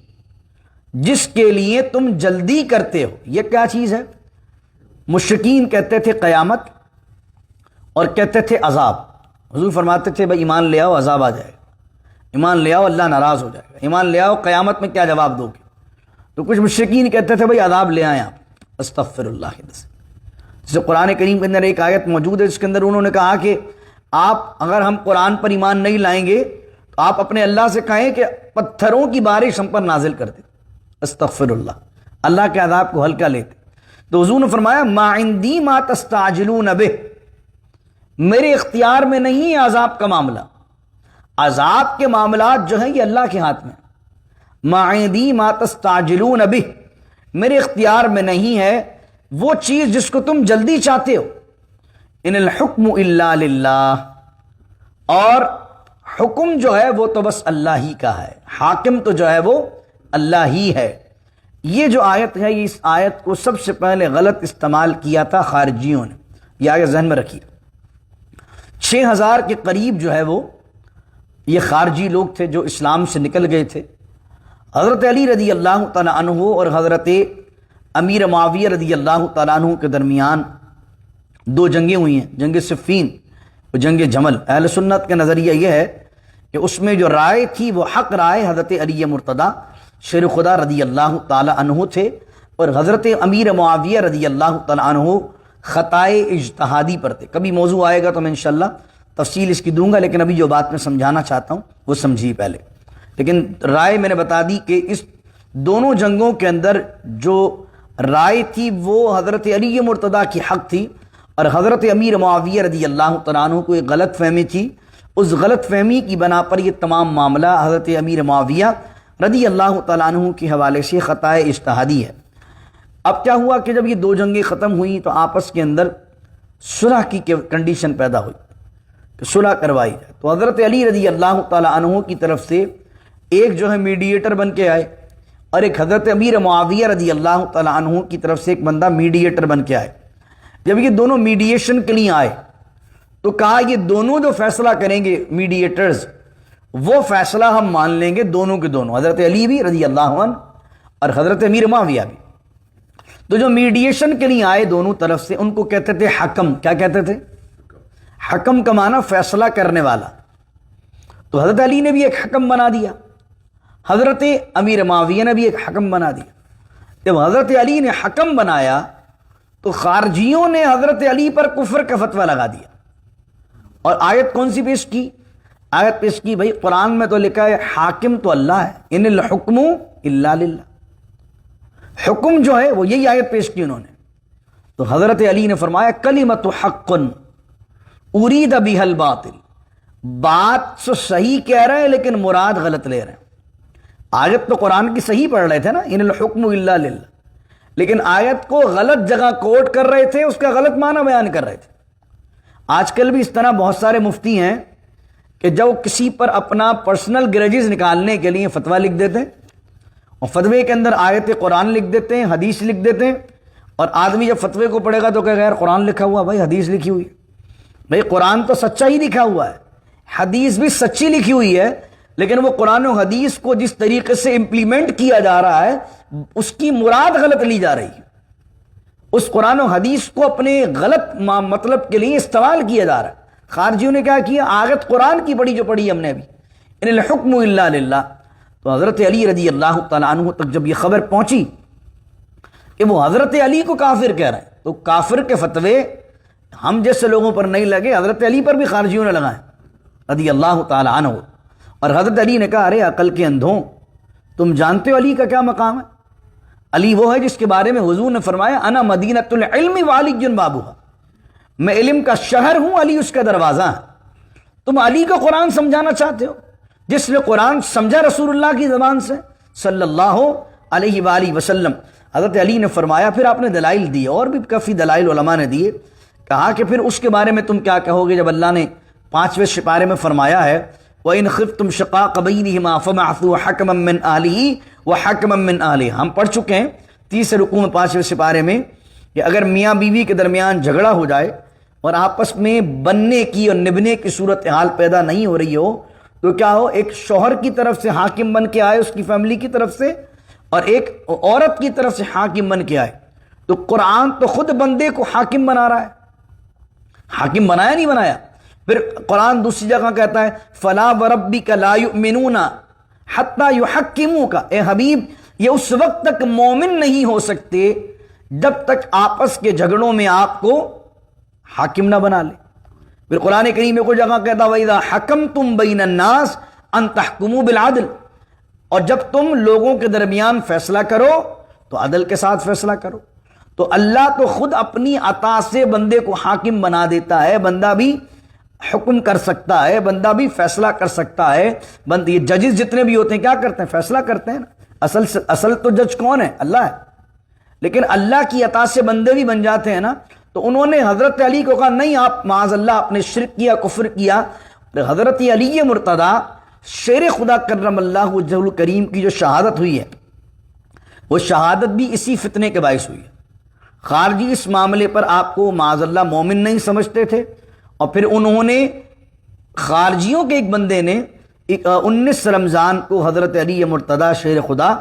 جس کے لیے تم جلدی کرتے ہو۔ یہ کیا چیز ہے؟ مشرکین کہتے تھے قیامت، اور کہتے تھے عذاب۔ حضور فرماتے تھے بھائی ایمان لے آؤ، عذاب آ جائے گا، ایمان لے آؤ اللہ ناراض ہو جائے گا، ایمان لے آؤ قیامت میں کیا جواب دو گے؟ تو کچھ مشرکین کہتے تھے بھائی عذاب لے آئیں آپ، استغفر اللہ۔ جیسے قرآن کریم کے اندر ایک آیت موجود ہے جس کے اندر انہوں نے کہا کہ آپ اگر ہم قرآن پر ایمان نہیں لائیں گے تو آپ اپنے اللہ سے کہیں کہ پتھروں کی بارش ہم پر نازل کر دے، استغفر اللہ، اللہ کے عذاب کو ہلکا لیتے۔ تو حضور نے فرمایا ما عندی ما تستعجلون بہ، میرے اختیار میں نہیں ہے عذاب کا معاملہ، عذاب کے معاملات جو ہیں یہ اللہ کے ہاتھ میں۔ ما عندی ما تستعجلون بہ، میرے اختیار میں نہیں ہے وہ چیز جس کو تم جلدی چاہتے ہو۔ ان الحکم الا للہ، اور حکم جو ہے وہ تو بس اللہ ہی کا ہے، حاکم تو جو ہے وہ اللہ ہی ہے۔ یہ جو آیت ہے، اس آیت کو سب سے پہلے غلط استعمال کیا تھا خارجیوں نے، یہ آیت ذہن میں رکھیے۔ 6000 کے قریب جو ہے وہ یہ خارجی لوگ تھے جو اسلام سے نکل گئے تھے۔ حضرت علی رضی اللہ تعالیٰ عنہ اور حضرت امیر معاویہ رضی اللہ تعالیٰ عنہ کے درمیان 2 جنگیں ہوئی ہیں، جنگ صفین اور جنگ جمل۔ اہل سنت کا نظریہ یہ ہے کہ اس میں جو رائے تھی وہ حق رائے حضرت علی مرتضیٰ شیر خدا رضی اللہ تعالیٰ عنہ تھے، اور حضرت امیر معاویہ رضی اللہ تعالیٰ عنہ خطائے اجتہادی پر تھے۔ کبھی موضوع آئے گا تو میں انشاءاللہ تفصیل اس کی دوں گا، لیکن ابھی جو بات میں سمجھانا چاہتا ہوں وہ سمجھیے پہلے۔ لیکن رائے میں نے بتا دی کہ اس دونوں جنگوں کے اندر جو رائے تھی وہ حضرت علی مرتضیٰ کی حق تھی، اور حضرت امیر معاویہ رضی اللہ تعالیٰ عنہ کو ایک غلط فہمی تھی، اس غلط فہمی کی بنا پر یہ تمام معاملہ حضرت امیر معاویہ رضی اللہ تعالیٰ عنہ کے حوالے سے خطائے اجتہادی ہے۔ اب کیا ہوا کہ جب یہ دو جنگیں ختم ہوئیں تو آپس کے اندر صلح کی کنڈیشن پیدا ہوئی کہ صلح کروائی جائے، تو حضرت علی رضی اللہ تعالیٰ عنہ کی طرف سے ایک جو ہے میڈیٹر بن کے آئے، اور ایک حضرت امیر معاویہ رضی اللہ تعالیٰ عنہ کی طرف سے ایک بندہ میڈیٹر بن کے آئے۔ جب یہ دونوں میڈیشن کے لیے آئے تو کہا یہ دونوں جو فیصلہ کریں گے میڈیٹرز، وہ فیصلہ ہم مان لیں گے دونوں کے دونوں، حضرت علی بھی رضی اللہ عنہ اور حضرت امیر معاویہ بھی۔ تو جو میڈیشن کے لیے آئے دونوں طرف سے، ان کو کہتے تھے حکم۔ کیا کہتے تھے؟ حکم کا معنی فیصلہ کرنے والا۔ تو حضرت علی نے بھی ایک حکم بنا دیا، حضرت امیر معاویہ نے بھی ایک حکم بنا دیا۔ جب حضرت علی نے حکم بنایا تو خارجیوں نے حضرت علی پر کفر کا فتویٰ لگا دیا، اور آیت کون سی پیش کی؟ آیت پیش کی بھائی قرآن میں تو لکھا ہے حاکم تو اللہ ہے، ان الحکم الا للہ، حکم جو ہے وہ یہی آیت پیش کی انہوں نے۔ تو حضرت علی نے فرمایا کلمۃ حق ارید بها الباطل، بات تو صحیح کہہ رہے ہیں لیکن مراد غلط لے رہے ہیں۔ آیت تو قرآن کی صحیح پڑھ رہے تھے نا، ان الحکم الا للہ، لیکن آیت کو غلط جگہ کوٹ کر رہے تھے، اس کا غلط معنی بیان کر رہے تھے۔ آج کل بھی اس طرح بہت سارے مفتی ہیں کہ جب کسی پر اپنا پرسنل گرجز نکالنے کے لیے فتویٰ لکھ دیتے ہیں، اور فتوے کے اندر آیت قرآن لکھ دیتے ہیں، حدیث لکھ دیتے ہیں، اور آدمی جب فتوے کو پڑھے گا تو کہے گا یار قرآن لکھا ہوا، بھائی حدیث لکھی ہوئی ہے۔ بھائی قرآن تو سچا ہی لکھا ہوا ہے، حدیث بھی سچی لکھی ہوئی ہے، لیکن وہ قرآن و حدیث کو جس طریقے سے امپلیمنٹ کیا جا رہا ہے اس کی مراد غلط لی جا رہی ہے، اس قرآن و حدیث کو اپنے غلط مطلب کے لیے استعمال کیا جا رہا ہے۔ خارجیوں نے کیا کیا؟ آیت قرآن کی پڑھی جو پڑھی ہم نے ابھی، ان الحکم الا للہ۔ تو حضرت علی رضی اللہ تعالیٰ عنہ تک جب یہ خبر پہنچی کہ وہ حضرت علی کو کافر کہہ رہے ہیں، تو کافر کے فتوے ہم جیسے لوگوں پر نہیں لگے، حضرت علی پر بھی خارجیوں نے لگائے رضی اللہ تعالیٰ عنہ۔ اور حضرت علی نے کہا ارے عقل کے اندھوں، تم جانتے ہو علی کا کیا مقام ہے؟ علی وہ ہے جس کے بارے میں حضور نے فرمایا انا مدینۃ العلم وعلی بابھا، میں علم کا شہر ہوں، علی اس کا دروازہ ہے۔ تم علی کو قرآن سمجھانا چاہتے ہو، جس نے قرآن سمجھا رسول اللہ کی زبان سے صلی اللہ علیہ وآلہ وسلم۔ حضرت علی نے فرمایا، پھر آپ نے دلائل دیے، اور بھی کافی دلائل علماء نے دیے، کہا کہ پھر اس کے بارے میں تم کیا کہو گے جب اللہ نے 5ویں سپارے میں فرمایا ہے وَإِنْ خِفْتُمْ شِقَاقَ بَيْنِهِمَا فَابْعَثُوا حَكَمًا مِّنْ أَهْلِهِ وَحَكَمًا مِّنْ أَهْلِهَا۔ ہم پڑھ چکے ہیں 30 رکوع میں 5ویں سپارے میں کہ اگر میاں بیوی کے درمیان جھگڑا ہو جائے اور آپس میں بننے کی اور نبھنے کی صورتحال پیدا نہیں ہو رہی ہو تو کیا ہو، ایک شوہر کی طرف سے حاکم بن کے آئے اس کی فیملی کی طرف سے، اور ایک عورت کی طرف سے حاکم بن کے آئے۔ تو قرآن تو خود بندے کو حاکم بنا رہا ہے، حاکم بنایا نہیں بنایا؟ پھر قرآن دوسری جگہ کہتا ہے فَلَا وَرَبِّكَ لَا يُؤْمِنُونَ حَتَّى يُحَكِّمُوكَ، اے حبیب یہ اس وقت تک مومن نہیں ہو سکتے جب تک آپس کے جھگڑوں میں آپ کو حاکم نہ بنا لے۔ پھر قرآن کریم میں کوئی جگہ کہتا وَإِذَا حَكَمْتُمْ بَيْنَ النَّاسِ أَن تَحْكُمُوا بِالْعَدْلِ، اور جب تم لوگوں کے درمیان فیصلہ کرو تو عدل کے ساتھ فیصلہ کرو۔ تو اللہ تو خود اپنی عطا سے بندے کو حاکم بنا دیتا ہے، بندہ بھی حکم کر سکتا ہے، بندہ بھی فیصلہ کر سکتا ہے۔ یہ ججز جتنے بھی ہوتے ہیں کیا کرتے ہیں؟ فیصلہ کرتے ہیں نا۔ اصل تو جج کون ہے؟ اللہ ہے، لیکن اللہ کی عطا سے بندے بھی بن جاتے ہیں نا۔ تو انہوں نے حضرت علی کو کہا نہیں، آپ معاذ اللہ آپ نے شرک کیا، کفر کیا۔ حضرت علی مرتضیٰ شیر خدا کرم اللہ وجہہ الکریم کی جو شہادت ہوئی ہے، وہ شہادت بھی اسی فتنے کے باعث ہوئی ہے۔ خارجی اس معاملے پر آپ کو معاذ اللہ مومن نہیں سمجھتے تھے، اور پھر انہوں نے خارجیوں کے ایک بندے نے 19 رمضان کو حضرت علی مرتضیٰ شیر خدا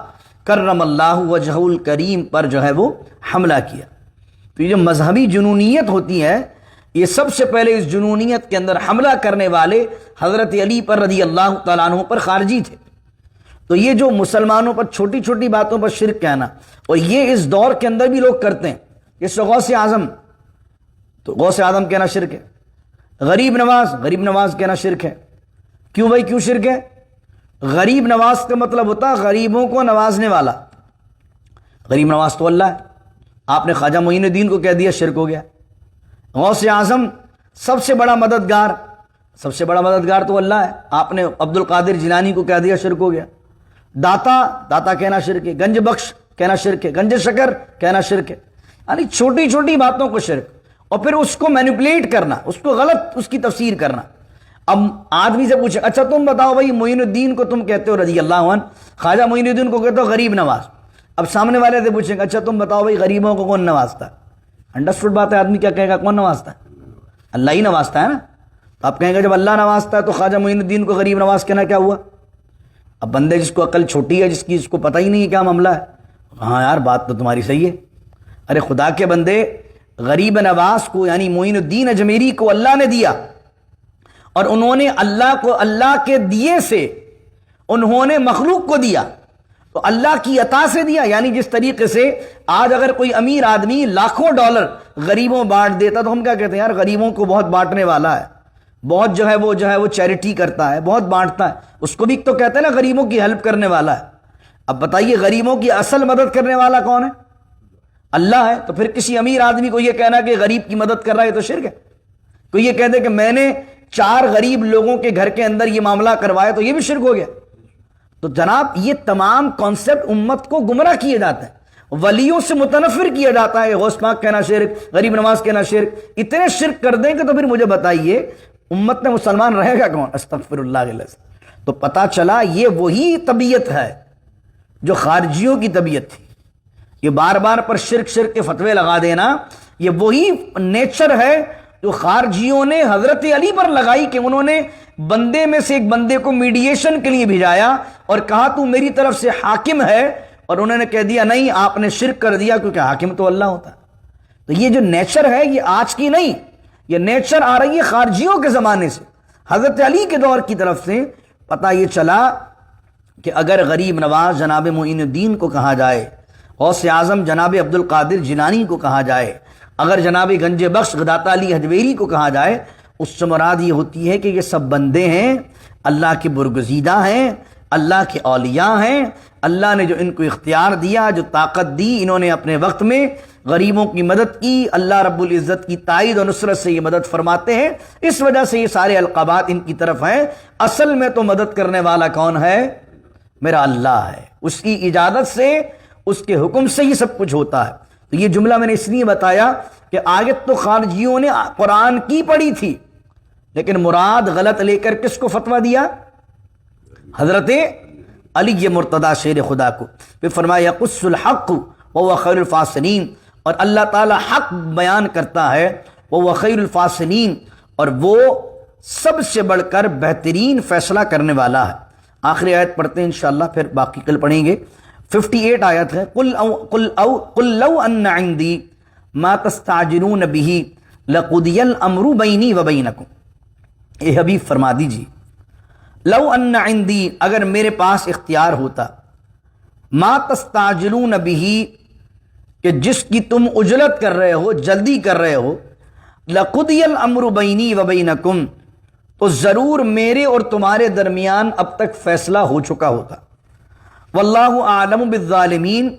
کرم اللہ وجہہ الکریم پر جو ہے وہ حملہ کیا۔ تو یہ جو مذہبی جنونیت ہوتی ہے، یہ سب سے پہلے اس جنونیت کے اندر حملہ کرنے والے حضرت علی پر رضی اللہ تعالیٰ عنہ پر خارجی تھے۔ تو یہ جو مسلمانوں پر چھوٹی چھوٹی باتوں پر شرک کہنا، اور یہ اس دور کے اندر بھی لوگ کرتے ہیں۔ اس غوث اعظم، تو غوث اعظم کہنا شرک ہے۔ غریب نواز کہنا شرک ہے۔ کیوں بھائی، کیوں شرک ہے؟ غریب نواز کا مطلب ہوتا ہے غریبوں کو نوازنے والا۔ غریب نواز تو اللہ ہے، آپ نے خواجہ معین الدین کو کہہ دیا، شرک ہو گیا۔ غوث اعظم سب سے بڑا مددگار سب سے بڑا مددگار تو اللہ ہے. آپ نے عبد القادر جیلانی کو کہہ دیا شرک ہو گیا. داتا کہنا شرک ہے. گنج بخش کہنا شرک ہے. گنج شکر کہنا شرک ہے. یعنی چھوٹی چھوٹی باتوں کو شرک, اور پھر اس کو مینیپولیٹ کرنا, اس کو غلط اس کی تفسیر کرنا. اب آدمی سے پوچھے اچھا تم بتاؤ بھائی معین الدین کو تم کہتے ہو رضی اللہ عنہ, خواجہ معین الدین کو کہتے ہو غریب نواز. اب سامنے والے سے پوچھیں اچھا تم بتاؤ بھائی غریبوں کو کون نوازتا ہے؟ انڈرسٹوڈ بات ہے. آدمی کیا کہے گا کون نوازتا ہے؟ اللہ ہی نوازتا ہے نا. تو آپ کہیں گے جب اللہ نوازتا ہے تو خواجہ معین الدین کو غریب نواز کہنا کیا ہوا؟ اب بندے جس کو عقل چھوٹی ہے, جس کو پتہ ہی نہیں ہے کیا معاملہ ہے, ہاں یار بات تو تمہاری صحیح ہے. ارے خدا کے بندے, غریب نواز کو یعنی معین الدین اجمیری کو اللہ نے دیا, اور انہوں نے اللہ کو اللہ کے دیے سے انہوں نے مخلوق کو دیا, تو اللہ کی عطا سے دیا. یعنی جس طریقے سے آج اگر کوئی امیر آدمی لاکھوں ڈالر غریبوں بانٹ دیتا تو ہم کیا کہتے ہیں یار غریبوں کو بہت بانٹنے والا ہے, بہت جو ہے وہ چیریٹی کرتا ہے, بہت بانٹتا ہے. اس کو بھی تو کہتے ہیں نا غریبوں کی ہیلپ کرنے والا ہے. اب بتائیے غریبوں کی اصل مدد کرنے والا کون ہے؟ اللہ ہے. تو پھر کسی امیر آدمی کو یہ کہنا کہ غریب کی مدد کر رہا ہے تو شرک ہے. کوئی یہ کہہ دے کہ میں نے 4 غریب لوگوں کے گھر کے اندر یہ معاملہ کروایا تو یہ بھی شرک ہو گیا. تو جناب یہ تمام کانسیپٹ امت کو گمراہ کیے جاتے ہیں, ولیوں سے متنفر کیا جاتا ہے. غوث پاک کہنا شرک, غریب نواز کہنا شرک. اتنے شرک کر دیں کہ تو پھر مجھے بتائیے امت میں مسلمان رہے گا کون؟ استغفر اللہ العظیم. تو پتہ چلا یہ وہی طبیعت ہے جو خارجیوں کی طبیعت تھی. یہ بار بار پر شرک کے فتوے لگا دینا, یہ وہی نیچر ہے جو خارجیوں نے حضرت علی پر لگائی کہ انہوں نے بندے میں سے ایک بندے کو میڈیشن کے لیے بھیجایا اور کہا تو میری طرف سے حاکم ہے, اور انہوں نے کہہ دیا نہیں آپ نے شرک کر دیا کیونکہ حاکم تو اللہ ہوتا ہے. تو یہ جو نیچر ہے یہ آج کی نہیں, یہ نیچر آ رہی ہے خارجیوں کے زمانے سے, حضرت علی کے دور کی طرف سے. پتہ یہ چلا کہ اگر غریب نواز جناب معین الدین کو کہا جائے, غوث اعظم جناب عبد القادر جیلانی کو کہا جائے, اگر جناب گنج بخش داتا علی حجویری کو کہا جائے, اس سے مراد یہ ہوتی ہے کہ یہ سب بندے ہیں, اللہ کے برگزیدہ ہیں, اللہ کے اولیاء ہیں. اللہ نے جو ان کو اختیار دیا, جو طاقت دی, انہوں نے اپنے وقت میں غریبوں کی مدد کی. اللہ رب العزت کی تائید و نصرت سے یہ مدد فرماتے ہیں. اس وجہ سے یہ سارے القابات ان کی طرف ہیں. اصل میں تو مدد کرنے والا کون ہے؟ میرا اللہ ہے. اس کی اجازت سے, اس کے حکم سے ہی سب کچھ ہوتا ہے. تو یہ جملہ میں نے اس لیے بتایا کہ آیت تو خارجیوں نے قرآن کی پڑھی تھی, لیکن مراد غلط لے کر کس کو فتویٰ دیا؟ حضرت علی مرتضیٰ شیر خدا کو. پھر فرمایا یقص الحق وهو خیر الفاصلین, اور اللہ تعالی حق بیان کرتا ہے, وہ خیر الفاصلین, اور وہ سب سے بڑھ کر بہترین فیصلہ کرنے والا ہے. آخری آیت پڑھتے ہیں انشاءاللہ, پھر باقی کل پڑھیں گے. 58 آیت ہے. قل لو ان عندی ما تستعجلون به لقضی الامر بینی وبینکم. اے حبیب فرما دیجیے, لو ان عندی, اگر میرے پاس اختیار ہوتا, ما تستعجلون به, کہ جس کی تم عجلت کر رہے ہو, جلدی کر رہے ہو, لقضی الامر بینی وبینکم, تو ضرور میرے اور تمہارے درمیان اب تک فیصلہ ہو چکا ہوتا. واللہ اعلم بالظالمین,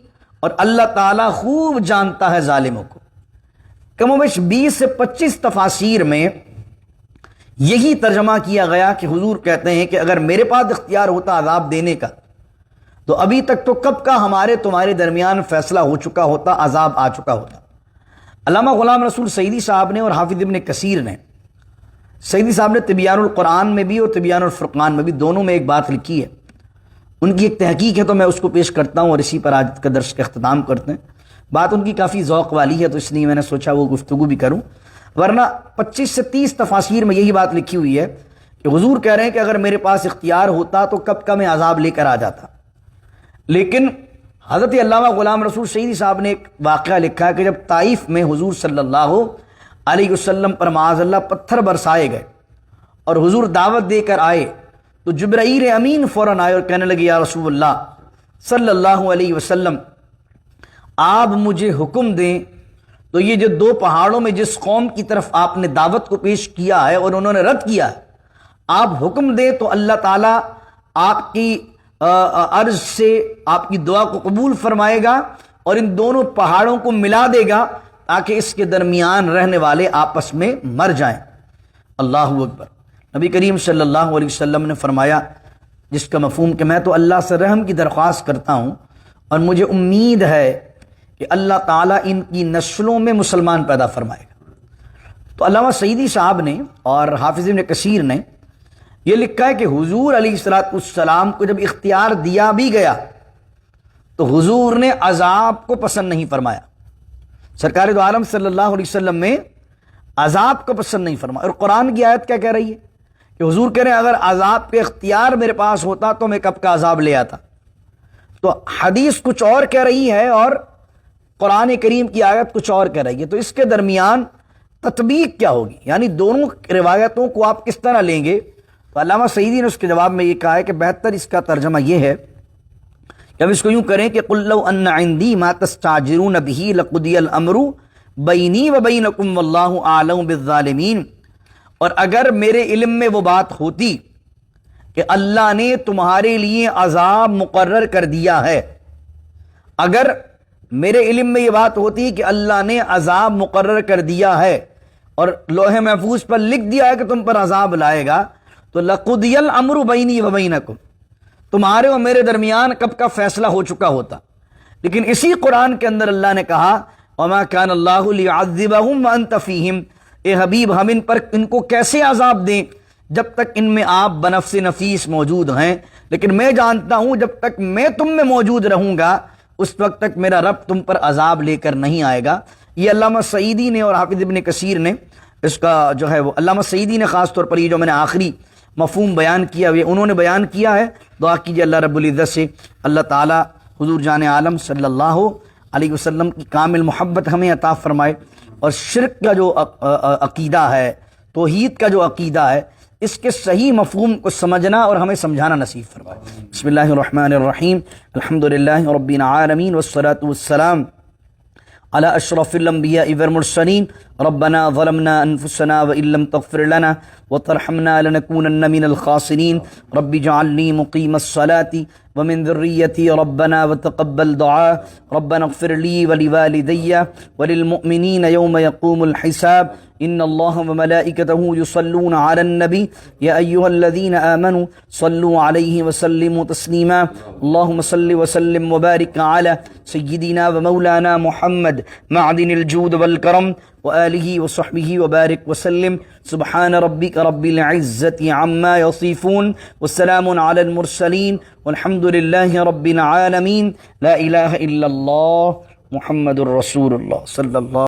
اور اللہ تعالیٰ خوب جانتا ہے ظالموں کو. کم و بیش 20 سے 25 تفاسیر میں یہی ترجمہ کیا گیا کہ حضور کہتے ہیں کہ اگر میرے پاس اختیار ہوتا عذاب دینے کا, تو ابھی تک تو کب کا ہمارے تمہارے درمیان فیصلہ ہو چکا ہوتا, عذاب آ چکا ہوتا. علامہ غلام رسول سعیدی صاحب نے اور حافظ ابن کثیر نے, سعیدی صاحب نے تبیان القرآن میں بھی اور تبیان الفرقان میں بھی, دونوں میں ایک بات لکھی ہے. ان کی ایک تحقیق ہے تو میں اس کو پیش کرتا ہوں, اور اسی پر آج کا درس کا اختتام کرتے ہیں. بات ان کی کافی ذوق والی ہے, تو اس لیے میں نے سوچا وہ گفتگو بھی کروں. ورنہ 25 سے 30 تفاسیر میں یہی بات لکھی ہوئی ہے کہ حضور کہہ رہے ہیں کہ اگر میرے پاس اختیار ہوتا تو کب کا میں عذاب لے کر آ جاتا. لیکن حضرت علامہ غلام رسول سعیدی صاحب نے ایک واقعہ لکھا کہ جب طائف میں حضور صلی اللہ علیہ وسلم پر معاذ اللہ پتھر برسائے گئے اور حضور دعوت دے کر آئے, تو جبرائیل امین فوراً آئے اور کہنے لگے یا رسول اللہ صلی اللہ علیہ وسلم, آپ مجھے حکم دیں. تو یہ جو 2 پہاڑوں میں جس قوم کی طرف آپ نے دعوت کو پیش کیا ہے اور انہوں نے رد کیا ہے, آپ حکم دیں تو اللہ تعالیٰ آپ کی عرض سے آپ کی دعا کو قبول فرمائے گا اور ان دونوں پہاڑوں کو ملا دے گا تاکہ اس کے درمیان رہنے والے آپس میں مر جائیں. اللہ اکبر. نبی کریم صلی اللہ علیہ وسلم نے فرمایا، جس کا مفہوم کہ میں تو اللہ سے رحم کی درخواست کرتا ہوں اور مجھے امید ہے کہ اللہ تعالیٰ ان کی نسلوں میں مسلمان پیدا فرمائے گا۔ تو علامہ سعیدی صاحب نے اور حافظ ابن کثیر نے یہ لکھا ہے کہ حضور علیہ السلام کو جب اختیار دیا بھی گیا تو حضور نے عذاب کو پسند نہیں فرمایا۔ سرکار دو عالم صلی اللہ علیہ وسلم نے عذاب کو پسند نہیں فرمایا۔ اور قرآن کی آیت کیا کہہ رہی ہے کہ حضور کہہ رہے ہیں اگر عذاب کے اختیار میرے پاس ہوتا تو میں کب کا عذاب لے آتا۔ تو حدیث کچھ اور کہہ رہی ہے اور قرآن کریم کی آیت کچھ اور کہہ رہی ہے، تو اس کے درمیان تطبیق کیا ہوگی، یعنی دونوں روایتوں کو آپ کس طرح لیں گے؟ تو علامہ سعیدی نے اس کے جواب میں یہ کہا ہے کہ بہتر اس کا ترجمہ یہ ہے کہ اب اس کو یوں کریں کہ قُلْ لَوْ أَنَّ عِنْدِي مَا تَسْتَعْجِلُونَ بِهِ لَقُضِيَ الْأَمْرُ بَيْنِي وَبَيْنَكُمْ وَاللَّهُ أَعْلَمُ بِالظَّالِمِينَ۔ اور اگر میرے علم میں وہ بات ہوتی کہ اللہ نے تمہارے لیے عذاب مقرر کر دیا ہے، اگر میرے علم میں یہ بات ہوتی کہ اللہ نے عذاب مقرر کر دیا ہے اور لوح محفوظ پر لکھ دیا ہے کہ تم پر عذاب لائے گا، تو لَقُضِيَ الْأَمْرُ بَيْنِي وَبَيْنَكُمْ، تمہارے اور میرے درمیان کب کا فیصلہ ہو چکا ہوتا۔ لیکن اسی قرآن کے اندر اللہ نے کہا وَمَا كَانَ اللَّهُ لِيُعَذِّبَهُمْ وَأَنْتَ فِيهِمْ، اے حبیب ہم ان کو کیسے عذاب دیں جب تک ان میں آپ بنفس نفیس موجود ہیں، لیکن میں جانتا ہوں جب تک میں تم میں موجود رہوں گا اس وقت تک میرا رب تم پر عذاب لے کر نہیں آئے گا۔ یہ علامہ سعیدی نے اور حافظ ابن کثیر نے اس کا جو ہے وہ علامہ سعیدی نے خاص طور پر یہ جو میں نے آخری مفہوم بیان کیا یہ انہوں نے بیان کیا ہے۔ دعا کیجیے اللہ رب العزت سے اللہ تعالی حضور جان عالم صلی اللہ علیہ وسلم کی کامل محبت ہمیں عطا فرمائے، اور شرک کا جو عقیدہ ہے، توحید کا جو عقیدہ ہے، اس کے صحیح مفہوم کو سمجھنا اور ہمیں سمجھانا نصیب فرمائے۔ بسم اللہ الرحمن الرحیم، الحمدللہ رب العالمین والصلاة والسلام على اشرف الانبیاء والمرسلین، ربنا ظلمنا انفسنا وان لم تغفر لنا وترحمنا لنكونن من الخاسرین، رب اجعلنی مقیم الصلاة ومن ذریتی ربنا وتقبل دعاء، ربنا اغفر لی ولوالدی وللمؤمنین یوم یقوم الحساب، ان اللہ وملائکتہ یصلون علی النبی یا ایہا الذین آمنوا صلوا علیہ وسلموا تسلیما، اللہم صل وسلم وبارک علی سیدنا ومولانا محمد معدن الجود والکرم وآلہ وصحبہ وبارک وسلم، سبحان ربک رب العزت عما یصفون والسلام علی المرسلین والحمد للہ رب العالمین، لا الہ الا اللہ محمد الرسول اللہ صلی اللہ